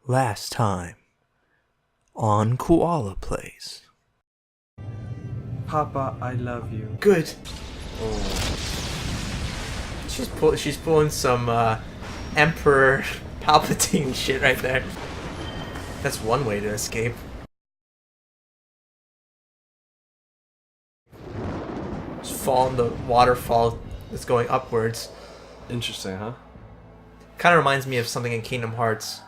Last time on KoalaPlays. Papa, I love you. Good. Oh. She's pulling some Emperor Palpatine shit right there. That's one way to escape. Just fall in the waterfall that's going upwards. Interesting, huh? Kind of reminds me of something in Kingdom Hearts.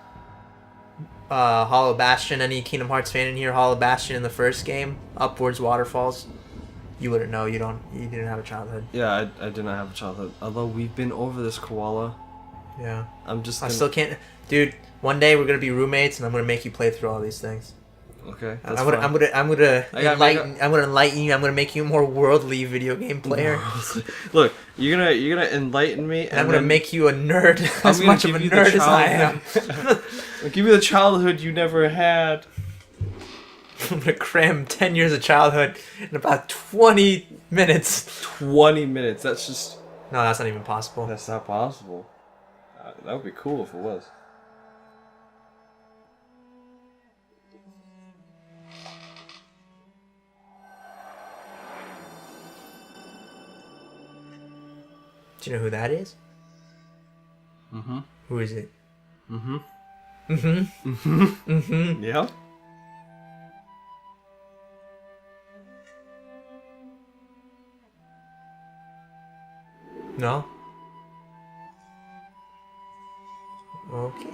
Hollow Bastion. Any Kingdom Hearts fan in here? Hollow Bastion in the first game, upwards waterfalls. You wouldn't know. You didn't have a childhood. Yeah, I did not have a childhood. Although we've been over this koala. Yeah. I still can't, dude. One day we're gonna be roommates, and I'm gonna make you play through all these things. Okay. I'm gonna enlighten you. I'm gonna make you a more worldly video game player. Look, you're gonna enlighten me, and I'm gonna make you a nerd, as much of a nerd as I am. I'll give you the childhood you never had. I'm gonna cram 10 years of childhood in about 20 minutes. 20 minutes. That's just. No, that's not even possible. That's not possible. That would be cool if it was. Do you know who that is? Mm-hmm. Who is it? Mm-hmm. Mm-hmm. Mm-hmm. Mm-hmm. Yeah. No? Okay.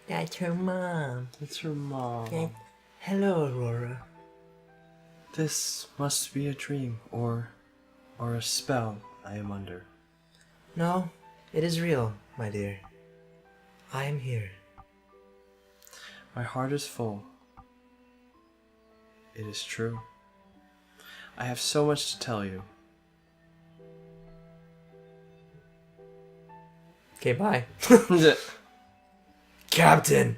That's her mom. It's her mom. Yeah. Hello, Aurora. This must be a dream or a spell I am under. No, it is real, my dear. I am here. My heart is full. It is true. I have so much to tell you. Okay, bye. Captain,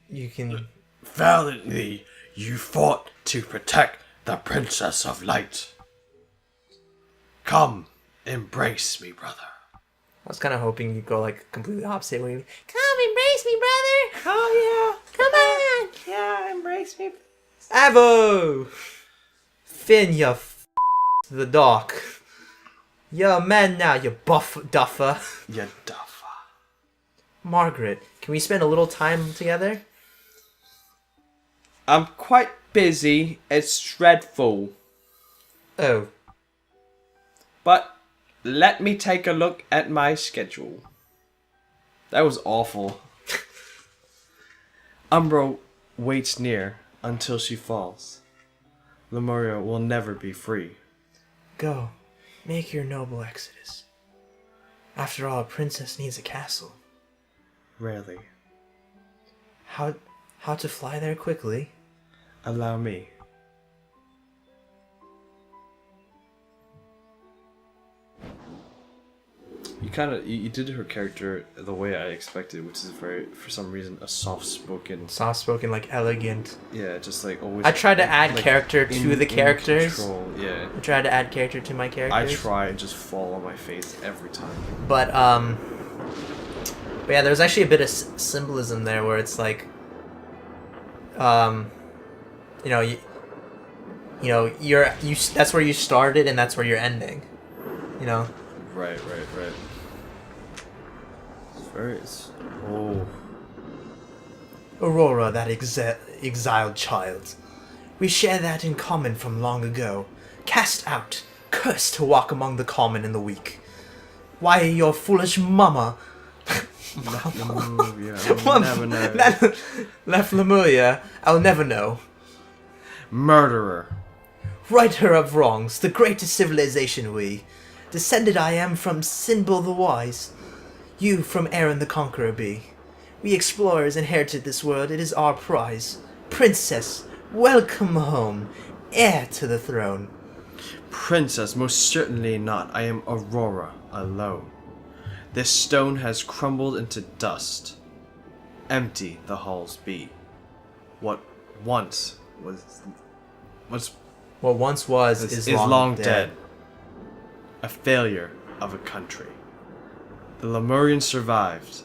You can... Valiantly, you fought to protect the Princess of Light. Come, embrace me, brother. I was kind of hoping you'd go like completely opposite way. Come embrace me, brother. Oh yeah. Come on. Yeah, embrace me. Avo. Finn, you the dock. You're a man now, you buff duffer. You duffer. Margaret, can we spend a little time together? I'm quite busy. It's dreadful. Oh. But let me take a look at my schedule. That was awful. Umbra waits near until she falls. Lemuria will never be free. Go. Make your noble exodus. After all, a princess needs a castle. Rarely. How to fly there quickly? Allow me. You did her character the way I expected, which is for some reason a soft-spoken, like elegant. yeah, just like always. I tried to add like, character to the characters. Control, yeah. I tried to add character to my characters. I try and just fall on my face every time. But yeah, there's actually a bit of symbolism there where it's like, you know, that's where you started and that's where you're ending. You know. Right. Oh. Aurora, that exiled child. We share that in common from long ago. Cast out, cursed to walk among the common and the weak. Why, your foolish mama... Left Lemuria, I'll never know. Murderer. Righter of wrongs, the greatest civilization we. Descended I am from Sinbul the Wise. You from Aaron the Conqueror be. We explorers inherited this world, it is our prize. Princess, welcome home, heir to the throne. Princess, most certainly not. I am Aurora, alone. This stone has crumbled into dust. Empty the halls be. What once was long dead. A failure of a country. The Lemurians survived.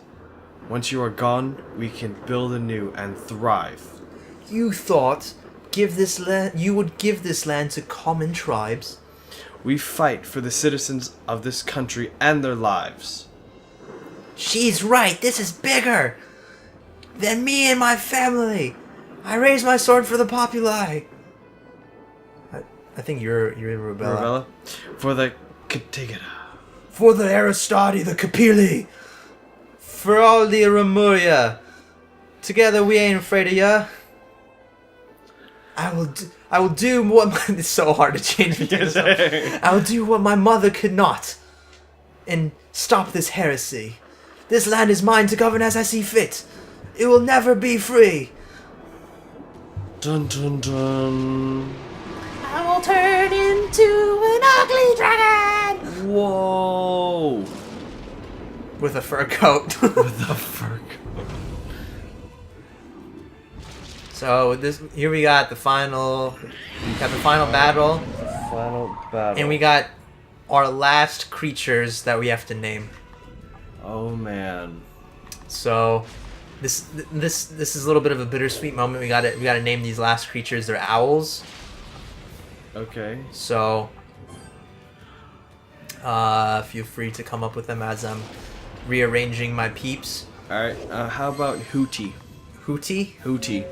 Once you are gone, we can build anew and thrive. You thought you would give this land to common tribes? We fight for the citizens of this country and their lives. She's right, this is bigger than me and my family. I raise my sword for the populi. I think you're Rubella. For the Katigata. For the Aristati, the Capili. For all the Remuria. Together we ain't afraid of ya. I will do what it's so hard to change because I will do what my mother could not. And stop this heresy. This land is mine to govern as I see fit. It will never be free. Dun dun dun. I will turn into an ugly dragon. Whoa. With a fur coat. With a fur coat. So here we got the final battle. Final battle. And we got our last creatures that we have to name. Oh man. So this is a little bit of a bittersweet moment. We gotta name these last creatures. They're owls. Okay. So feel free to come up with them as I'm rearranging my peeps. Alright, how about Hootie? Hootie? Hootie.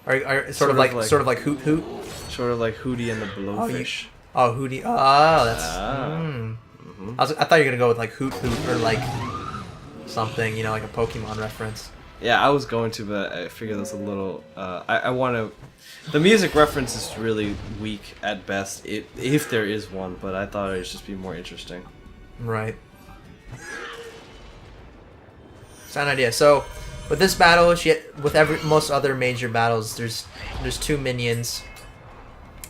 Are sort of like Hoot Hoot? Sort of like Hootie and the Blowfish. Hootie. Oh, that's... I thought you were going to go with like Hoot Hoot or like something, like a Pokemon reference. Yeah, I was going to, but I figured that's a little... I want to... The music reference is really weak at best, if there is one, but I thought it would just be more interesting. Right. Sound idea. So, with this battle, with most other major battles, there's 2 minions,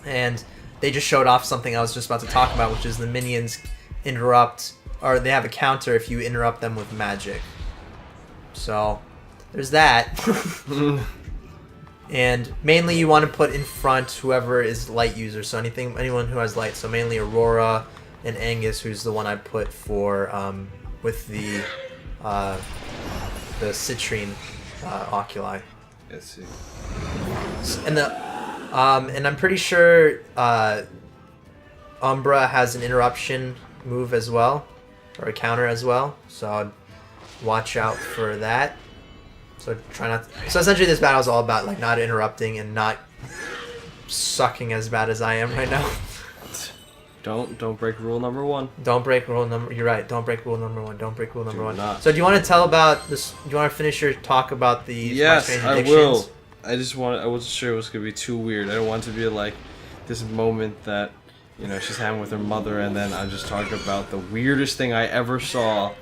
and they just showed off something I was just about to talk about, which is the minions interrupt, or they have a counter if you interrupt them with magic. So, there's that. And mainly you want to put in front whoever is light user, so anyone who has light. So mainly Aurora and Angus, who's the one I put for with the citrine oculi. Let's see. And and I'm pretty sure Umbra has an interruption move as well, or a counter as well. So I'd watch out for that. So try not. So essentially, this battle is all about like not interrupting and not sucking as bad as I am right now. Don't break rule number 1. Don't break rule number. You're right. Don't break rule number 1. Don't break rule number 1. Not. So do you want to tell about this? Do you want to finish your talk about the? Yes, I will. I wasn't sure it was gonna be too weird. I don't want it to be like this moment that she's having with her mother, and then I'm just talking about the weirdest thing I ever saw.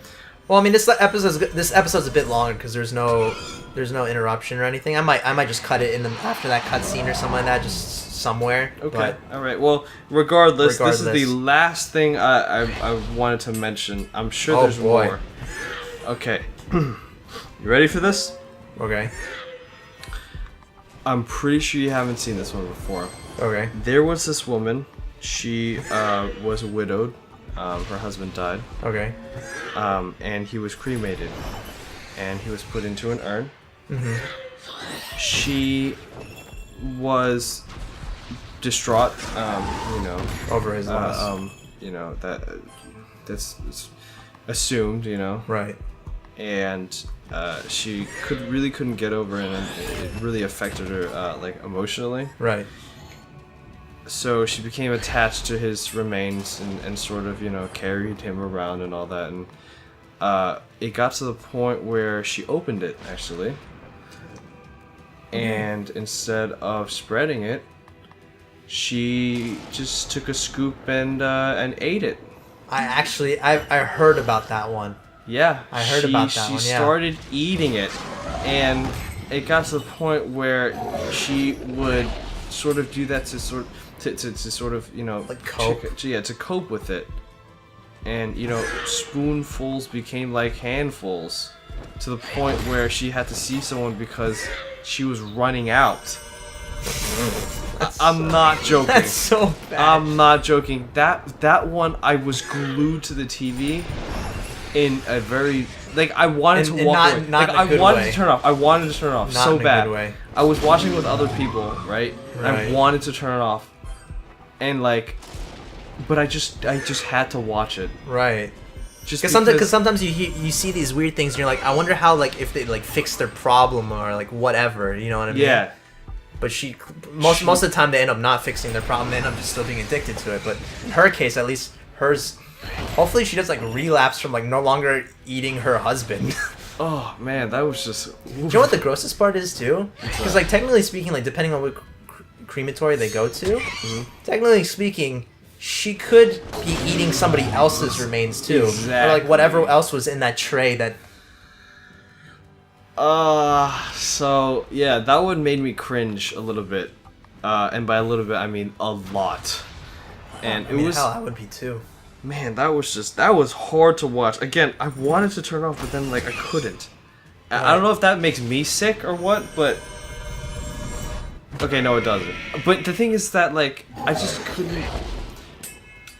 Well, I mean, this episode's a bit longer because there's no interruption or anything. I might just cut it in after that cutscene or something like that, just somewhere. Okay. All right. Well, regardless, this is the last thing I wanted to mention. I'm sure there's more. Okay. You ready for this? Okay. I'm pretty sure you haven't seen this one before. Okay. There was this woman. She was widowed. Her husband died. Okay. And he was cremated. And he was put into an urn. Mm-hmm. She was distraught, over his loss. That's assumed, Right. And she couldn't get over it, and it really affected her, like, emotionally. Right. So she became attached to his remains and sort of, carried him around and all that, and it got to the point where she opened it, actually. And instead of spreading it, she just took a scoop and ate it. I heard about that one. Yeah, I heard about that one. She Yeah. started eating it, and it got to the point where she would sort of do that to sort of like cope. To cope with it, and spoonfuls became like handfuls, to the point where she had to see someone because she was running out. I'm not joking. That's so bad. I'm not joking. That one, I was glued to the TV in a very, like, I wanted to walk away. Not like, in a good way. To turn off. I wanted to turn it off Not so in a bad. good way. I was watching with other people, right? And I wanted to turn it off, and like, but I just had to watch it. Right. Just because sometimes you see these weird things and you're like, I wonder how, like, if they like fix their problem or like whatever, you know what I mean? Yeah. But most of the time they end up not fixing their problem. They end up just still being addicted to it. But in her case, at least hers, hopefully she does like relapse from like no longer eating her husband. Oh man, that was just. Do you know what the grossest part is too? Because like technically speaking, like depending on what crematory they go to, technically speaking, she could be eating somebody else's remains too, or like whatever else was in that tray that. So yeah, that one made me cringe a little bit, and by a little bit I mean a lot. And it was. Hell, I would be too. Man, that was hard to watch. Again, I wanted to turn off, but then like I couldn't. I don't know if that makes me sick or what, but. Okay, no, it doesn't. But the thing is that like I just couldn't.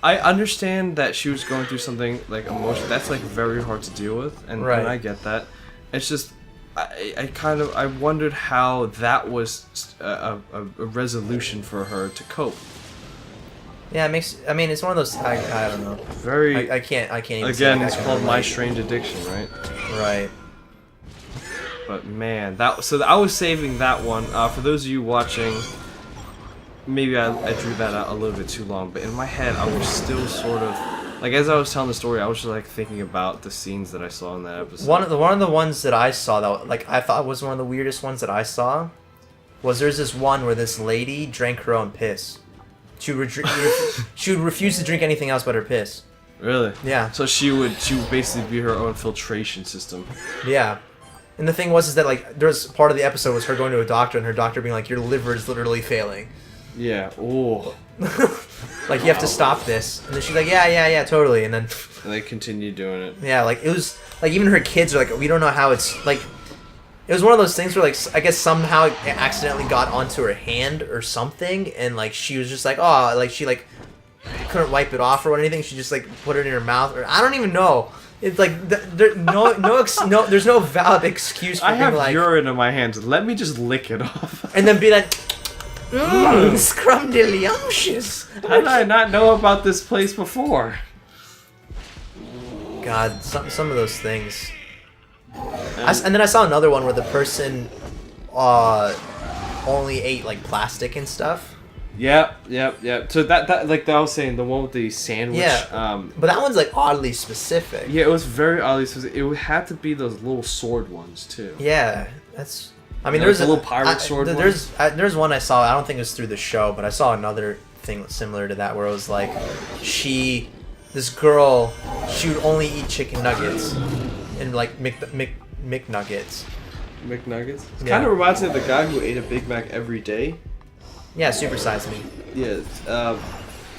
I understand that she was going through something like emotional. That's like very hard to deal with, and I get that. It's just. I wondered how that was a resolution for her to cope. Yeah, it's one of those, I don't know. Very. I can't even Again, it's called My Strange Addiction, right? Right. But man, I was saving that one. For those of you watching, maybe I drew that out a little bit too long, but in my head I was still sort of, like, as I was telling the story, I was just like thinking about the scenes that I saw in that episode. One of the ones that I saw that like I thought was one of the weirdest ones that I saw was there's this one where this lady drank her own piss. She would refuse to drink anything else but her piss. Really? Yeah. So she would basically be her own filtration system. Yeah. And the thing was that like there's part of the episode was her going to a doctor and her doctor being like, your liver is literally failing. Yeah. Ooh. Like, you have to stop this. And then she's like, yeah, totally. And then... And they continue doing it. Yeah, like, it was... Like, even her kids are like, we don't know how it's... Like, it was one of those things where, like, I guess somehow it accidentally got onto her hand or something. And, like, she was just like, oh, like, she, like, couldn't wipe it off or anything. She just, like, put it in her mouth. Or I don't even know. It's like, there's no valid excuse for I have being like... urine in my hands. Let me just lick it off. And then be like... scrumdiddlyumptious. How did I not know about this place before? God, some of those things. And then I saw another one where the person only ate like plastic and stuff. Yep. So that like I was saying, the one with the sandwich. Yeah. But that one's like oddly specific. Yeah, it was very oddly specific. It would have to be those little sword ones too. Yeah, that's. I mean, there's a little pirate sword. There's one I saw. I don't think it was through the show, but I saw another thing similar to that where it was like she this girl, she would only eat chicken nuggets and like McNuggets. McNuggets? It Yeah. kind of reminds me of the guy who ate a Big Mac every day. Yeah, Super Size Me. Yeah.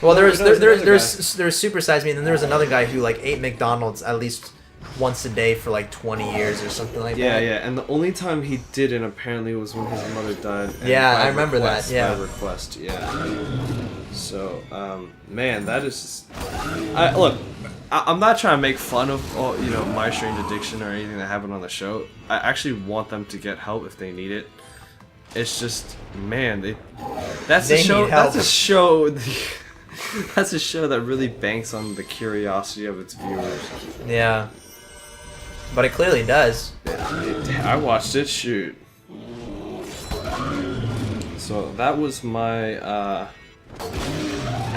Well, no, there's there's Super Size Me, and then there was another guy who like ate McDonald's at least once a day for like 20 years or something like Yeah, that. yeah, and the only time he didn't apparently was when his mother died. And Yeah, by I remember request, that, yeah. By request, yeah. So, man, that is just... I'm not trying to make fun of, My Strange Addiction or anything that happened on the show. I actually want them to get help if they need it. It's just, man, that's They a show. need help. That's a show. That's a show that really banks on the curiosity of its viewers. Yeah. But it clearly does. I watched it. Shoot. So that was my. I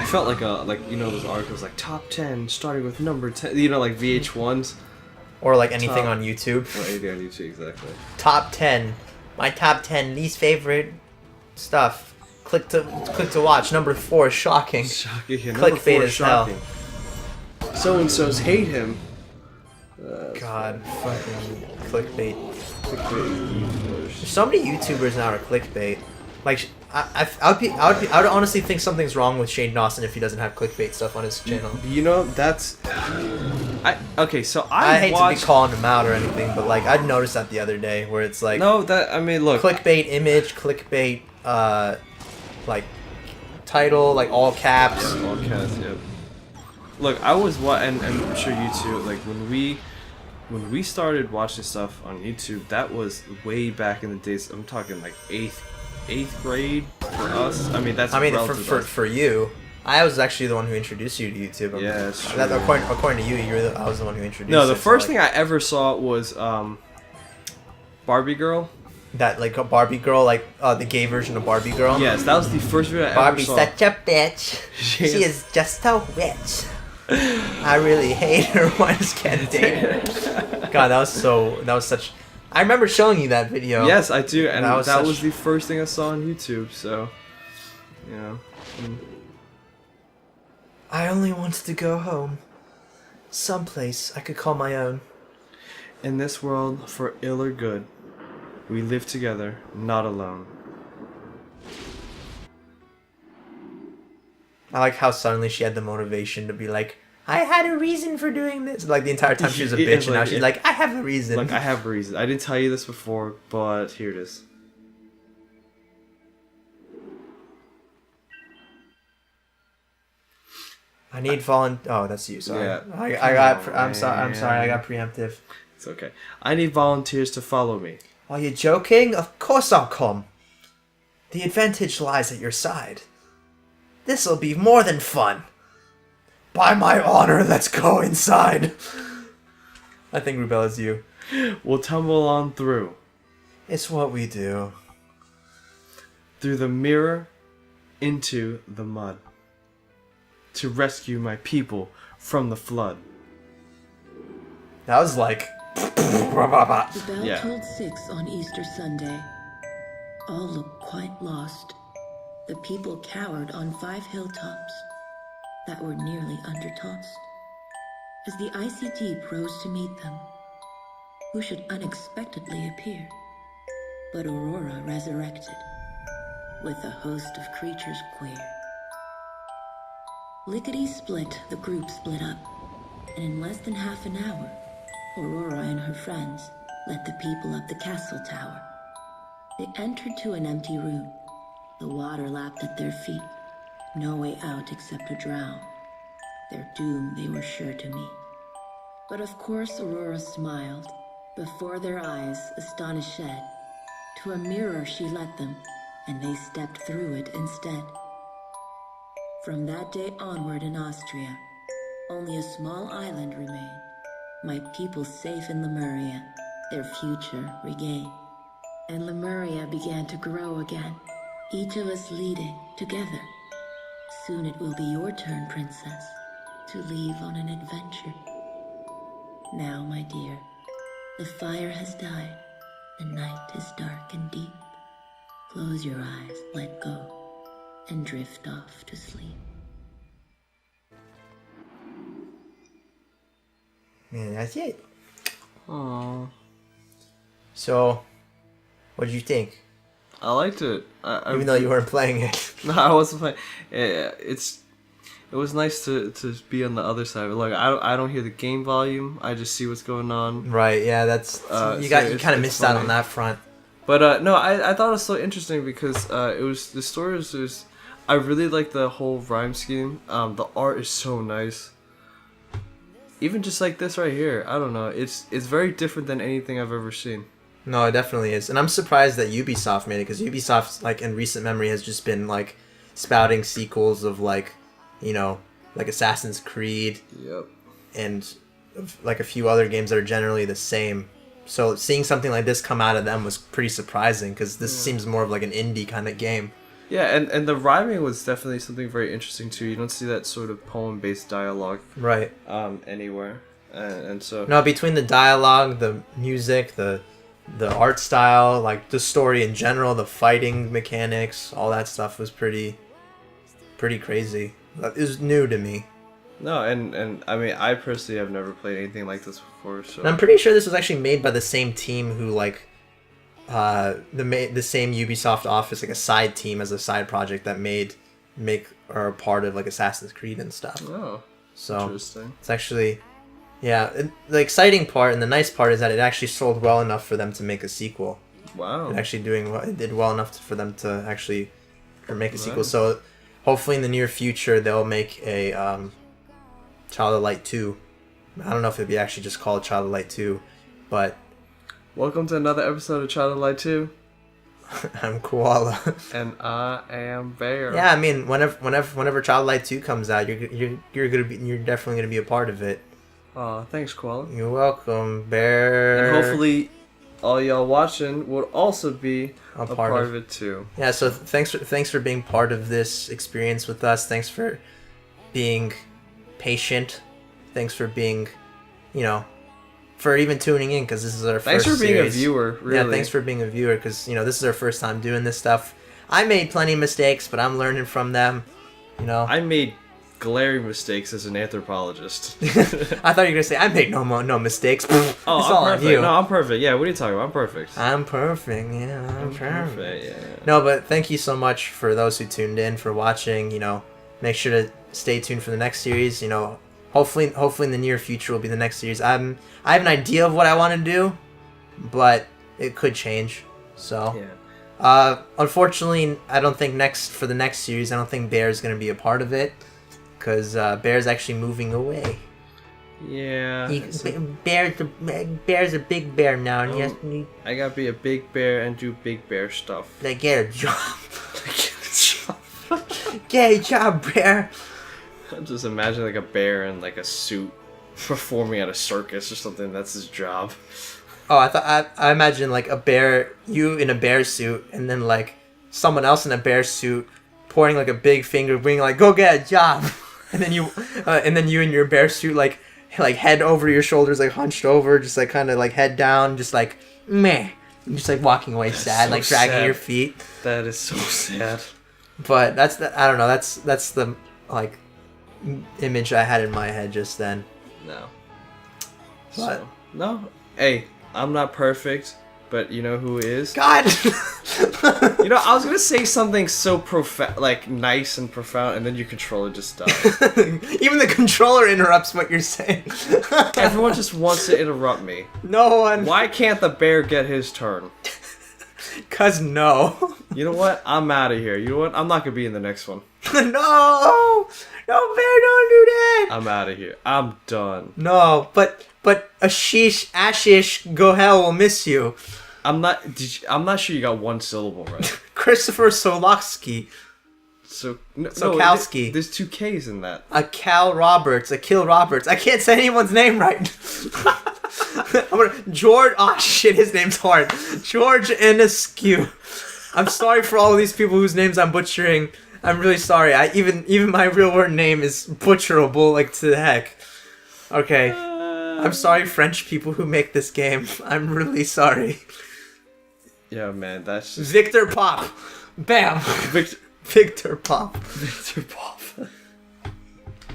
felt like those articles like top 10 starting with number 10. Like VH1s. Or like anything Top- on YouTube. Or anything on YouTube, exactly. Top 10. My top 10 least favorite stuff. Click to watch. Number 4, shocking. Shocking. Yeah, Clickbait as hell. So and so's hate him. God, fucking clickbait. Clickbait. So many YouTubers now are clickbait. Like, I would honestly think something's wrong with Shane Dawson if he doesn't have clickbait stuff on his channel. That's. So I hate watched... to be calling him out or anything, but like I noticed that the other day where it's like No, look. clickbait image, clickbait like title, like all caps. Yeah, all caps, yeah. Look, I was and I'm sure you too, like when we started watching stuff on YouTube, that was way back in the days. I'm talking like eighth grade for us. For you, I was actually the one who introduced you to YouTube. Yeah, that's true. That, according to you, I was the one who introduced. No, the it, first so, thing I ever saw was Barbie Girl. that like a Barbie girl, like the gay version of Barbie girl. Yes, that was the first video I Barbie's ever saw. such a bitch. She is just a witch. I really hate her. Why just can't date her? God, that was such. I remember showing you that video. Yes, I do, and that was such- the first thing I saw on YouTube. So, I only wanted to go home, someplace I could call my own. In this world, for ill or good, we live together, not alone. I like how suddenly she had the motivation to be like, I had a reason for doing this. Like the entire time she was a bitch, and now she's like, I have a reason. Like, I have a reason. I didn't tell you this before, but here it is. I need Oh, that's you. Sorry. Yeah. I'm sorry. I got preemptive. It's okay. I need volunteers to follow me. Are you joking? Of course I'll come. The advantage lies at your side. This'll be more than fun. By my honor, let's go inside. I think Rubella's you. We'll tumble on through. It's what we do. Through the mirror, into the mud. To rescue my people from the flood. That was like... The bell Yeah. tolled 6 on Easter Sunday. All looked quite lost. The people cowered on 5 hilltops that were nearly undertossed. As the icy deep rose to meet them, who should unexpectedly appear but Aurora resurrected, with a host of creatures queer. Lickety-split, the group split up, and in less than half an hour, Aurora and her friends led the people up the castle tower. They entered to an empty room. The water lapped at their feet. No way out except to drown. Their doom they were sure to meet. But of course Aurora smiled. Before their eyes, astonished shed. To a mirror she led them, and they stepped through it instead. From that day onward in Austria, only a small island remained. My people safe in Lemuria, their future regained. And Lemuria began to grow again, each of us leading together. Soon it will be your turn, princess, to leave on an adventure. Now, my dear, the fire has died, the night is dark and deep. Close your eyes, let go, and drift off to sleep. And that's it. Aww. So, what did you think? I liked it. Even though you weren't playing it. No, I wasn't playing. It was nice to be on the other side. Like I don't hear the game volume. I just see what's going on. Right. Yeah. That's you kind of missed out on that front. But no, I thought it was so interesting because the story was I really like the whole rhyme scheme. The art is so nice. Even just like this right here, I don't know. It's very different than anything I've ever seen. No, it definitely is, and I'm surprised that Ubisoft made it because Ubisoft, like in recent memory, has just been like spouting sequels of like, you know, like Assassin's Creed. Yep. And like a few other games that are generally the same. So seeing something like this come out of them was pretty surprising because this seems more of like an indie kind of game. Yeah, and the rhyming was definitely something very interesting too. You don't see that sort of poem-based dialogue, right? Anywhere, and so no, between the dialogue, the music, the art style, like the story in general, the fighting mechanics, all that stuff was pretty crazy. It was new to me. No, and I mean, I personally have never played anything like this before, so... And I'm pretty sure this was actually made by the same team who, like, the same Ubisoft office, like a side team as a side project that are a part of, like, Assassin's Creed and stuff. Oh, so interesting. It's actually... Yeah, the exciting part and the nice part is that it actually sold well enough for them to make a sequel. Wow. It did well enough for them to actually make a sequel. So hopefully in the near future they'll make a Child of Light 2. I don't know if it'd be actually just called Child of Light 2, but... Welcome to another episode of Child of Light 2. I'm Koala. And I am Bear. Yeah, I mean, whenever Child of Light 2 comes out, you're definitely gonna be a part of it. Aw, thanks, Koala. You're welcome, Bear. And hopefully all y'all watching would also be a part of it too. Yeah, so thanks for being part of this experience with us. Thanks for being patient. Thanks for being, for even tuning in, because this is our thanks first for being series. a viewer, really. Yeah, thanks for being a viewer, because, this is our first time doing this stuff. I made plenty of mistakes, but I'm learning from them, I made glaring mistakes as an anthropologist. I thought you were gonna say I made no mistakes. Oh, it's I'm all perfect. on you. No, I'm perfect. Yeah, what are you talking about? I'm perfect. I'm perfect. Yeah, I'm perfect. Yeah. No, but thank you so much for those who tuned in, for watching. Make sure to stay tuned for the next series. Hopefully in the near future will be the next series. I have an idea of what I want to do, but it could change. So, yeah. Unfortunately, I don't think for the next series, I don't think Bear's gonna be a part of it. Because Bear's actually moving away. Yeah. Bear's a big bear now, and I gotta be a big bear and do big bear stuff. Like, get a job. Get a job, Bear. I just imagine like a bear in like a suit performing at a circus or something. That's his job. Oh, I imagine like a bear, you in a bear suit, and then like someone else in a bear suit pointing like a big finger, being like, "Go get a job." And then you in your bear suit, like head over your shoulders, like hunched over, just like kind of like head down, just like meh, and just like walking away sad, so like dragging sad. your feet. That is so sad. But I don't know. That's the like image I had in my head just then. No. But no. Hey, I'm not perfect, but you know who is? God. I was gonna say something so nice and profound, and then your controller just died. Even the controller interrupts what you're saying. Everyone just wants to interrupt me. No one. Why can't the bear get his turn? 'Cause no. You know what? I'm out of here. You know what? I'm not gonna be in the next one. No, Bear, don't do that. I'm out of here. I'm done. No, but Ashish, go hell will miss you. I'm not sure you got one syllable right. Christopher Solowski. Sokowski. There's two K's in that. A Kill Roberts. I can't say anyone's name right. George. Oh shit, his name's hard. George Enescu. I'm sorry for all of these people whose names I'm butchering. I'm really sorry. Even my real word name is butcherable, like to the heck. Okay. I'm sorry, French people who make this game. I'm really sorry. Yeah, man, that's just... Victor Pop. Bam. Victor Pop. Victor Pop.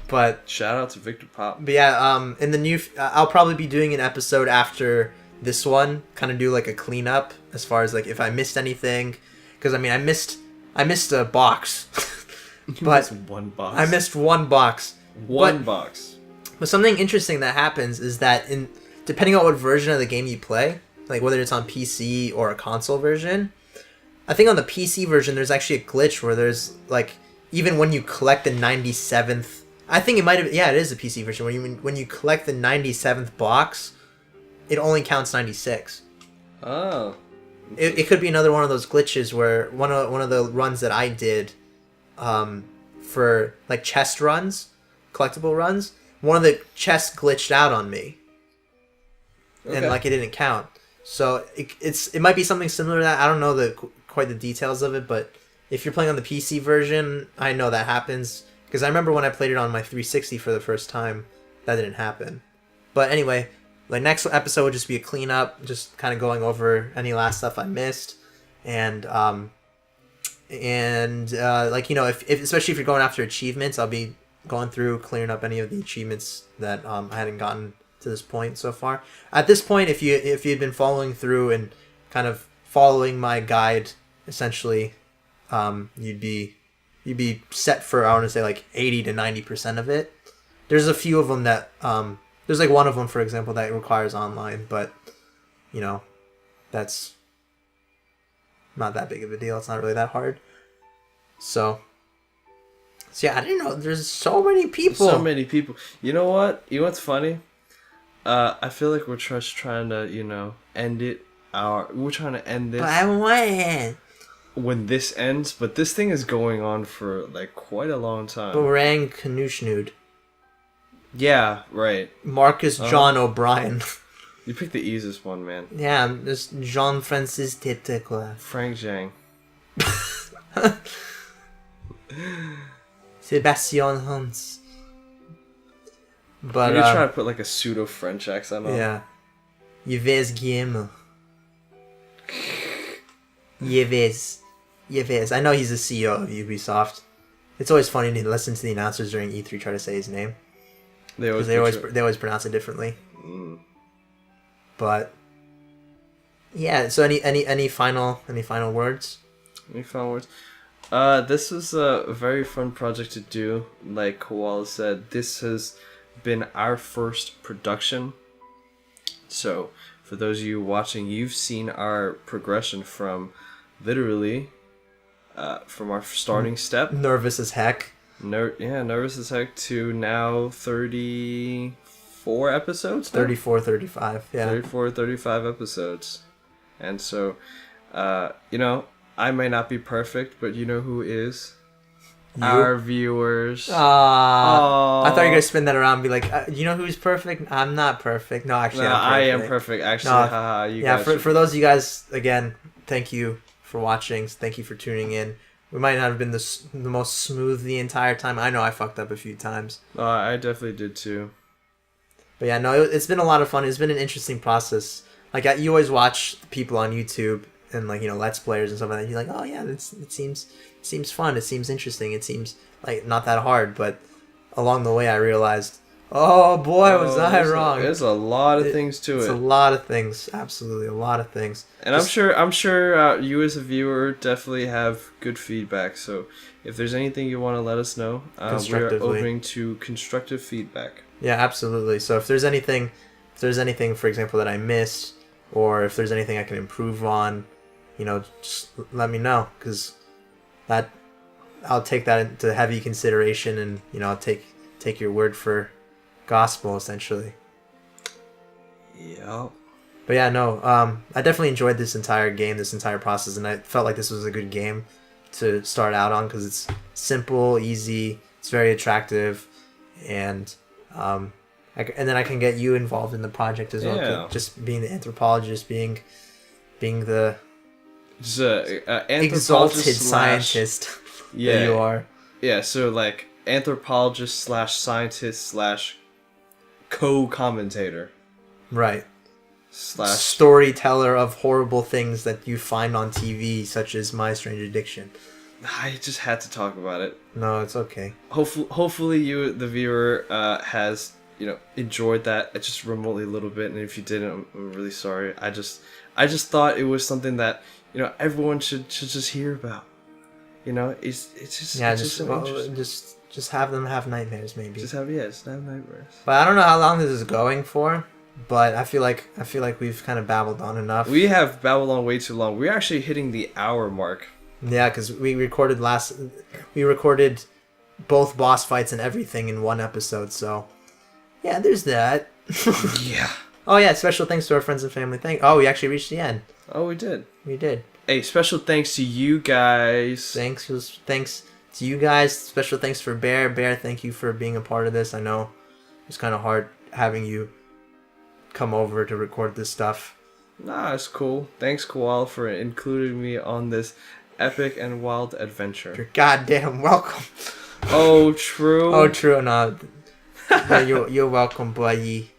But Shout out to Victor Pop. But yeah, in the new, I'll probably be doing an episode after this one, kind of do like a cleanup as far as like if I missed anything, because I mean I missed a box, but one box. I missed one box. One box. But something interesting that happens is that depending on what version of the game you play, like whether it's on PC or a console version, I think on the PC version there's actually a glitch where there's like even when you collect the 97th. I think it might have. Yeah, it is a PC version. When you collect the 97th box, it only counts 96. Oh. It could be another one of those glitches where one of the runs that I did, for like chest runs, collectible runs, one of the chests glitched out on me, and like it didn't count. So it might be something similar to that. I don't know quite the details of it, but if you're playing on the PC version, I know that happens. Because I remember when I played it on my 360 for the first time, that didn't happen. But anyway, like next episode would just be a cleanup, just kind of going over any last stuff I missed, and like you know, if especially if you're going after achievements, I'll be going through clearing up any of the achievements that I hadn't gotten to this point so far. At this point, if you'd been following through and kind of following my guide, essentially, you'd be set for, I want to say, like 80 to 90% of it. There's a few of them that, there's like one of them, for example, that requires online, but, you know, that's not that big of a deal. It's not really that hard. So yeah, I didn't know there's so many people. So many people. You know what? You know what's funny? I feel like we're just trying to, you know, end it. We're trying to end this. But I want when this ends, but this thing is going on for like quite a long time. Barang Kanushnud. Yeah, right. Marcus John O'Brien. You picked the easiest one, man. Yeah, this Jean-Francis Tetekla. Frank Zhang. Sebastian Hans. But you could try to put like a pseudo French accent on. Yeah. Yves Guillemot. Yves. I know he's the CEO of Ubisoft. It's always funny to listen to the announcers during E3 try to say his name. They always pronounce it differently. Mm. But yeah, so any final words? Any final words? This was a very fun project to do. Like Koala said, this has been our first production. So for those of you watching, you've seen our progression from literally from our starting step. Nervous as heck. Nervous as heck to now 34 episodes? 34, 35, yeah. 34, 35 episodes. And so, you know, I may not be perfect, but you know who is? You? Our viewers. I thought you were going to spin that around and be like, you know who's perfect? I'm not perfect. No, actually, I'm perfect. I am perfect. Actually, haha, you guys. For those of you guys, again, thank you for watching. Thank you for tuning in. We might not have been the most smooth the entire time. I know I fucked up a few times. I definitely did too. But yeah, no, it's been a lot of fun. It's been an interesting process. Like, you always watch people on YouTube and, like, you know, Let's Players and stuff like that. You're like, oh yeah, it seems fun. It seems interesting. It seems like not that hard. But along the way, I realized, oh boy, was I wrong. There's a lot of things to it. It's a lot of things. Absolutely, a lot of things. And I'm sure you as a viewer definitely have good feedback. So if there's anything you want to let us know, we are open to constructive feedback. Yeah, absolutely. So if there's anything, for example, that I missed, or if there's anything I can improve on, you know, just let me know, because I'll take that into heavy consideration, and you know, I'll take your word for gospel, essentially. Yeah. But yeah, no, I definitely enjoyed this entire game, this entire process, and I felt like this was a good game to start out on, because it's simple, easy, it's very attractive, and then I can get you involved in the project as well. Yeah. Just being the anthropologist, being the exalted scientist that you are. Yeah, so like anthropologist / scientist / co-commentator. Right. / storyteller of horrible things that you find on TV, such as My Strange Addiction. I just had to talk about it. No, it's okay. Hopefully you, the viewer, has enjoyed that just remotely a little bit, and if you didn't, I'm really sorry. I just thought it was something that everyone should just hear about. It's just so interesting. Just have them have nightmares, maybe. Just have nightmares. But I don't know how long this is going for. But I feel like we've kind of babbled on enough. We have babbled on way too long. We're actually hitting the hour mark. Yeah, because we recorded both boss fights and everything in one episode. So yeah, there's that. Yeah. Oh yeah, special thanks to our friends and family. We actually reached the end. Oh, we did. We did. Hey, special thanks to you guys. Thanks to you guys. Special thanks for Bear. Bear, thank you for being a part of this. I know it's kind of hard having you come over to record this stuff. Nah, it's cool. Thanks, Koala, for including me on this epic and wild adventure. You're goddamn welcome. Oh, true. Oh, true. No, you're welcome, buddy.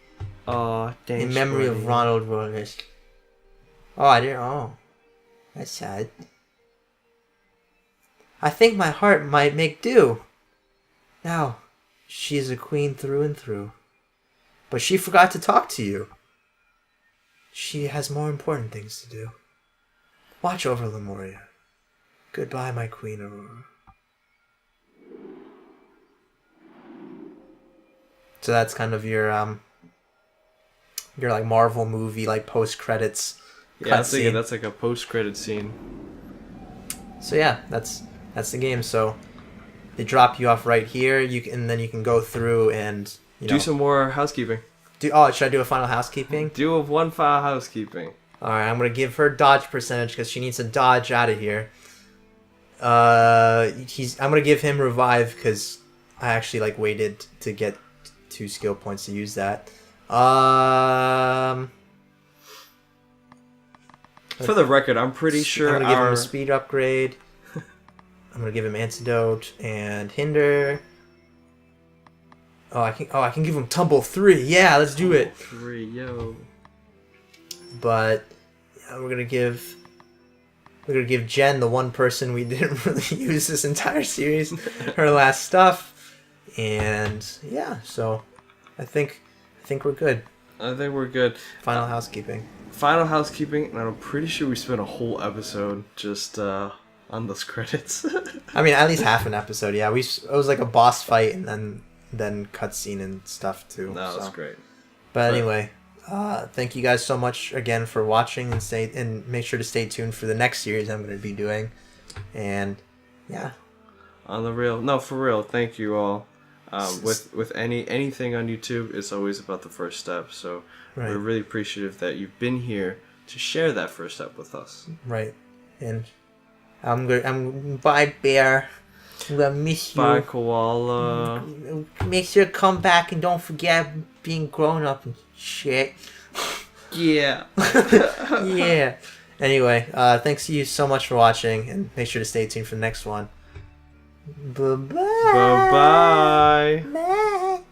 Oh, thanks. In memory buddy. of Ronald Rollers. Oh, I didn't. Oh, that's sad. I think my heart might make do. Now, she's a queen through and through. But she forgot to talk to you. She has more important things to do. Watch over Lemuria. Goodbye, my queen Aurora. So that's kind of your like Marvel movie like post credits. Yeah, I think that's like a post credit scene. So yeah, that's the game. So they drop you off right here. And then you can go through and do some more housekeeping. Should I do a final housekeeping? Do one final housekeeping. All right, I'm gonna give her dodge percentage because she needs to dodge out of here. I'm gonna give him revive because I actually waited to get 2 skill points to use that. For the record, I'm pretty sure I'm gonna give him a speed upgrade. I'm gonna give him antidote and hinder. I can give him tumble 3. Yeah, let's do it. 3, yo. But yeah, we're gonna give Jen, the one person we didn't really use this entire series, her last stuff. And yeah, so I think we're good. I think we're good. Final housekeeping. Final housekeeping, and I'm pretty sure we spent a whole episode just on those credits. I mean, at least half an episode. Yeah, it was like a boss fight and then cutscene and stuff too. That was great. But anyway, thank you guys so much again for watching and make sure to stay tuned for the next series I'm going to be doing. And yeah, on the real, no, for real, thank you all. With anything on YouTube, it's always about the first step. So right. We're really appreciative that you've been here to share that first step with us. Right, and bye, Bear. I'm gonna miss you. Bye, Koala. Make sure to come back and don't forget being grown up and shit. Yeah. Yeah. Anyway, thanks to you so much for watching, and make sure to stay tuned for the next one. Bye-bye. Bye-bye. Bye.